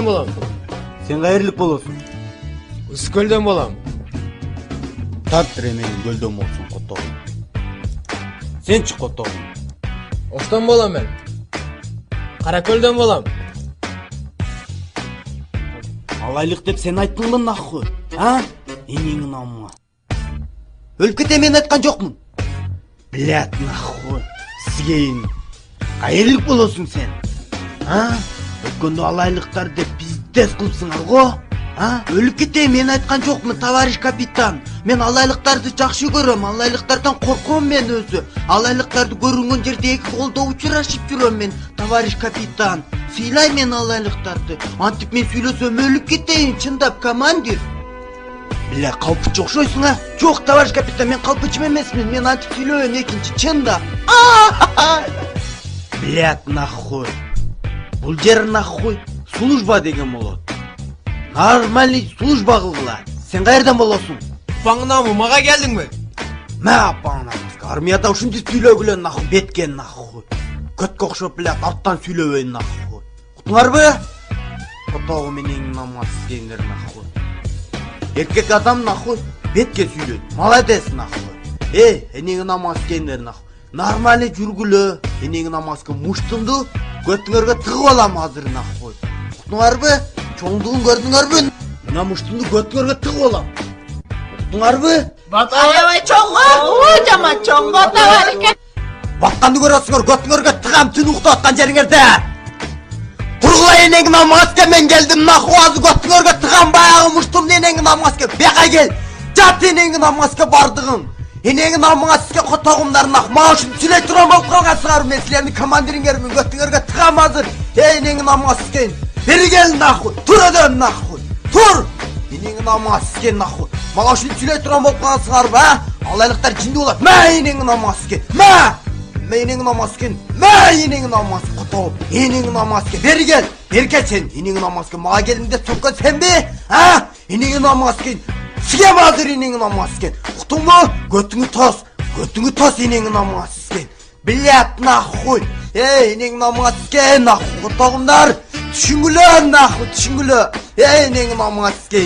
болам. Сен кайерлик болосуң? Үскөлдөн болам. Тартыр менин көлдөн болсун котогум. Сенчи котогум? Оштон болам мен. Каракөлдөн болам. Алайлык деп сен айттыңбы нахуй? А? Энеңин амма. Өлүп кете мен айткан жокмун. Блядь, нахуй. Сигейин. Кайерлик болосуң сен? А? Өткөндө алайлыктар деп пиздец кылыпсыңар го? А? Өлүп кете мен айткан жокмун, товарищ капитан. Мен алайлыктарды жакшы көрөм, алайлыктардан корком мен өзү. Алайлыктарды көрүнгөн жерде эки колдо учурашып жүрөм мен, товарищ капитан. Сыйлай мен алайлыктарды. Антип мен сүйлөсөм өлүп кетейин, чындап командир. Бля, калпычы окшойсуң а? Жок, товарищ капитан, мен калпычым эмесмин. Мен антип сүйлөйм экинчи, чында. Блядь, нахуй. Бул жер нахуй служба деген болот. Нормальный служба кылгыла. Сен кайерден болосуң? Паңнамы, мага келдиңби? Мә паңнамыз. Армияда ушинтип сүйлөгүлө нахуй, беткен нахуй. Көткө окшоп, блядь, арттан сүйлөбөйүн нахуй. Кутуңарбы? Котогу менен намаз кеңдер нахуй. Эркек адам нахуй, бетке сүйлөйт. Молодец нахуй. Энеңи намаз кеңдер нахуй. Нормальный жүргүлө. Энеңи намазга муштунду көтүңөргө тыгып алам азыр нахуй. Кутуңарбы? Чоңдугун көрдүңөрбү? Мына муштунду көтүңөргө тыгып алам. Кутуңарбы? Аябай чоңго, жаман чоңго товарищ. Батканды көрөсүңөр, көтүңөргө тыгам түн уктап аткан жериңерде. Тургула энеңи намазга мен келдим нахуй, азыр көтүңөргө тыгам баягы муштумду энеңи намазга. Бияка кел. Жат энеңи намазга бардыгың. Энеңи намазга котогумдар нахуй. Мага ушинтип сүйлөй турган болуп калгансыңар, мен силердин командириңермин, көтүңөргө тыгам азыр. Энеңи намазга. Бери кел нахуй. Тур өдөн нахуй. Тур. Энеңи намазга нахуй. Мага ушинтип сүйлөй турган болуп калгансыңарбы, а? Алайлыктар жинди болот. Мә энеңи намазга. Мә! Энеңи намазга. Мә энеңи намазга котогум. Энеңи намазга. Бери кел. Бери кел сен. Энеңи намазга. Мага келдиңде соккон сенби? А? Энеңи намазга. Сигем азыр энеңи намазга. Уктуңбу? Көтүңү тос. Көтүңү тос энеңи намазга. Блядь, нахуй. Энеңи намазга нахуй. Котогумдар. Түшүнгүлө нахуй, түшүнгүлө. Энеңи намазга.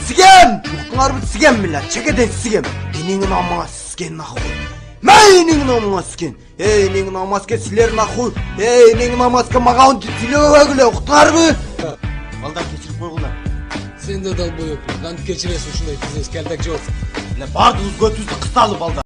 Сигем. Уктуңарбы сигем биле. Чекеден сигем. Энеңи намазга нахуй. Мә энеңи намазга. Энеңи намазга силер нахуй. Энеңи намазга мага онтип сүйлөбөгүлө. Уктуңарбы? Балдар кечирип койгула. Сен де долбоёб. Кантип кечиресиң ушундай бизнес келдек жок. Бардыңыз көтүбүздү кысталып балдар.